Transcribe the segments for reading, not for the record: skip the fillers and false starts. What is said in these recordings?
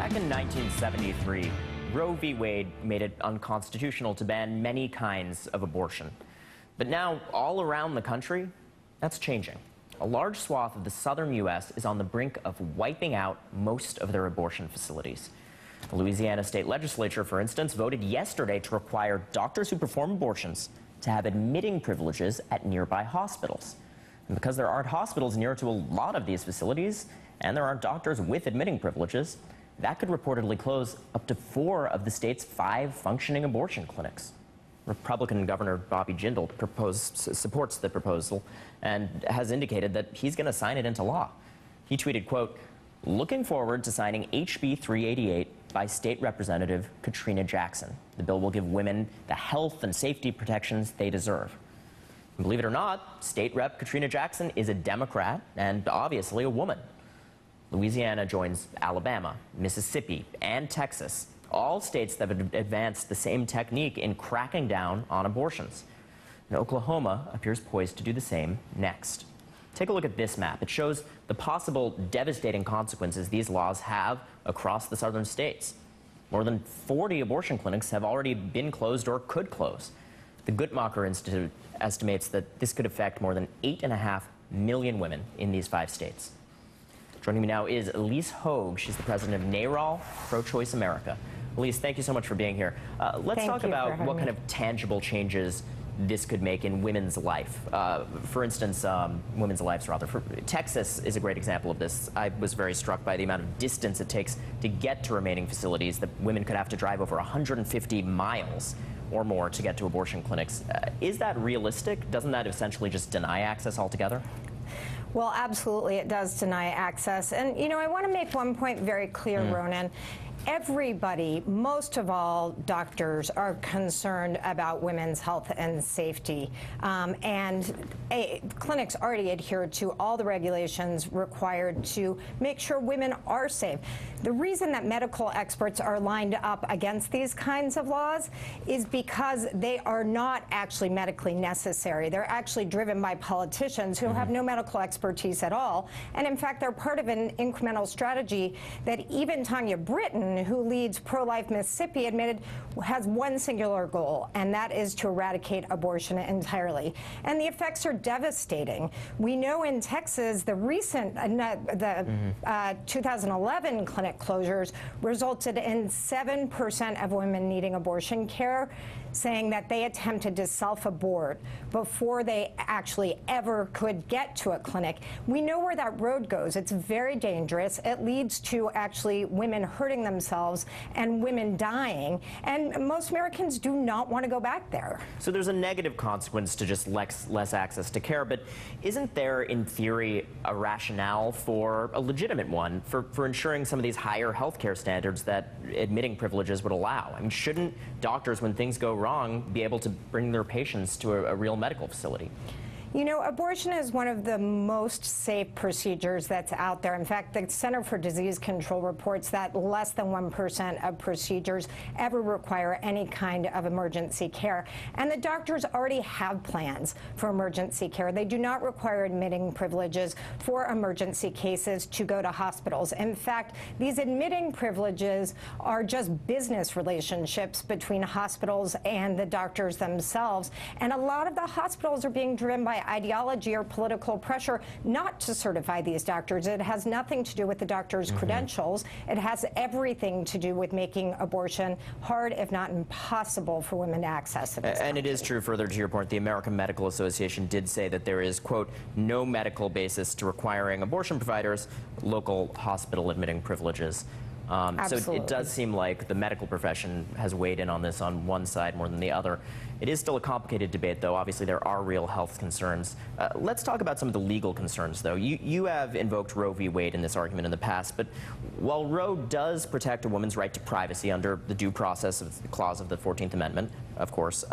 Back in 1973, Roe v. Wade made it unconstitutional to ban many kinds of abortion. But now, all around the country, that's changing. A large swath of the southern U.S. is on the brink of wiping out most of their abortion facilities. The Louisiana state legislature, for instance, voted yesterday to require doctors who perform abortions to have admitting privileges at nearby hospitals. And because there aren't hospitals near to a lot of these facilities, and there aren't doctors with admitting privileges, that could reportedly close up to 4 of the state's 5 functioning abortion clinics. Republican Governor Bobby Jindal supports the proposal and has indicated that he's going to sign it into law. He tweeted, quote, "Looking forward to signing HB 388 by State Representative Katrina Jackson. The bill will give women the health and safety protections they deserve." And believe it or not, State Rep Katrina Jackson is a Democrat and obviously a woman. Louisiana joins Alabama, Mississippi, and Texas, all states that have advanced the same technique in cracking down on abortions. And Oklahoma appears poised to do the same next. Take a look at this map. It shows the possible devastating consequences these laws have across the southern states. More than 40 abortion clinics have already been closed or could close. The Guttmacher Institute estimates that this could affect more than 8.5 million women in these 5 states. Joining me now is Ilyse Hogue. She's the president of NARAL Pro-Choice America. Ilyse, thank you so much for being here. Let's talk about what kind of tangible changes this could make in women's life. For instance, women's lives, rather. Texas is a great example of this. I was very struck by the amount of distance it takes to get to remaining facilities, that women could have to drive over 150 miles or more to get to abortion clinics. Is that realistic? Doesn't that essentially just deny access altogether? Well, absolutely, it does deny access. And, you know, I want to make one point very clear, Ronan. Everybody, most of all doctors, are concerned about women's health and safety. Clinics already adhere to all the regulations required to make sure women are safe. The reason that medical experts are lined up against these kinds of laws is because they are not actually medically necessary. They're actually driven by politicians who have no medical expertise at all. And in fact, they're part of an incremental strategy that even Tanya Britton, who leads Pro-Life Mississippi, admitted has one singular goal, and that is to eradicate abortion entirely. And the effects are devastating. We know in Texas, the recent 2011 clinic closures resulted in 7% of women needing abortion care saying that they attempted to self-abort before they actually ever could get to a clinic. We know where that road goes. It's very dangerous. It leads to actually women hurting themselves and women dying. And most Americans do not want to go back there. So there's a negative consequence to just less access to care, but isn't there, in theory, a rationale for a legitimate one for ensuring some of these higher health care standards that admitting privileges would allow? I mean, shouldn't doctors, when things go wrong, be able to bring their patients to a real medical facility? You know, abortion is one of the most safe procedures that's out there. In fact, the Center for Disease Control reports that less than 1% of procedures ever require any kind of emergency care. And the doctors already have plans for emergency care. They do not require admitting privileges for emergency cases to go to hospitals. In fact, these admitting privileges are just business relationships between hospitals and the doctors themselves. And a lot of the hospitals are being driven by ideology or political pressure not to certify these doctors. It has nothing to do with the doctor's credentials. It has everything to do with making abortion hard, if not impossible, for women to access. And it is true, further to your point, the American Medical Association did say that there is, quote, no medical basis to requiring abortion providers local hospital admitting privileges. So it does seem like the medical profession has weighed in on this on one side more than the other. It is still a complicated debate, though. Obviously, there are real health concerns. Let's talk about some of the legal concerns, though. You have invoked Roe v. Wade in this argument in the past, but while Roe does protect a woman's right to privacy under the due process clause of the 14th Amendment, of course,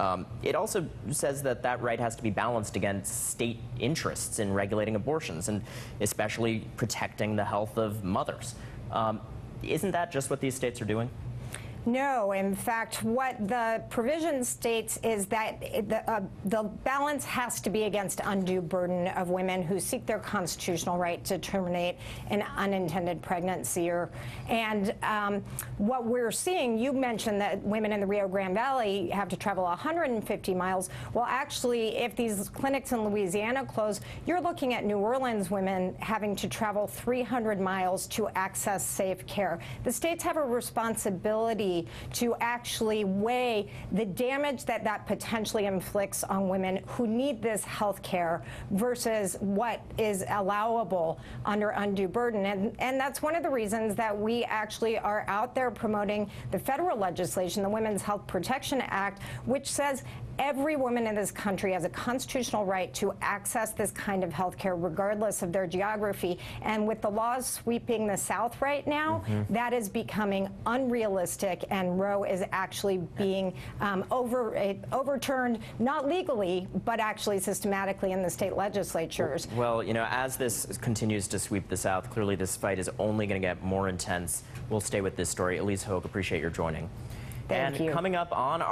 it also says that that right has to be balanced against state interests in regulating abortions and especially protecting the health of mothers. Isn't that just what these states are doing? No, in fact, what the provision states is that the balance has to be against undue burden of women who seek their constitutional right to terminate an unintended pregnancy. And what we're seeing, you mentioned that women in the Rio Grande Valley have to travel 150 miles. Well, actually, if these clinics in Louisiana close, you're looking at New Orleans women having to travel 300 miles to access safe care. The states have a responsibility to actually weigh the damage that potentially inflicts on women who need this health care versus what is allowable under undue burden. And that's one of the reasons that we actually are out there promoting the federal legislation, the Women's Health Protection Act, which says every woman in this country has a constitutional right to access this kind of health care regardless of their geography. And with the laws sweeping the South right now, that is becoming unrealistic, and Roe is actually being overturned, not legally, but actually systematically in the state legislatures. Well, you know, as this continues to sweep the South, clearly this fight is only going to get more intense. We'll stay with this story. Ilyse Hogue, appreciate your joining. Thank you. Coming up on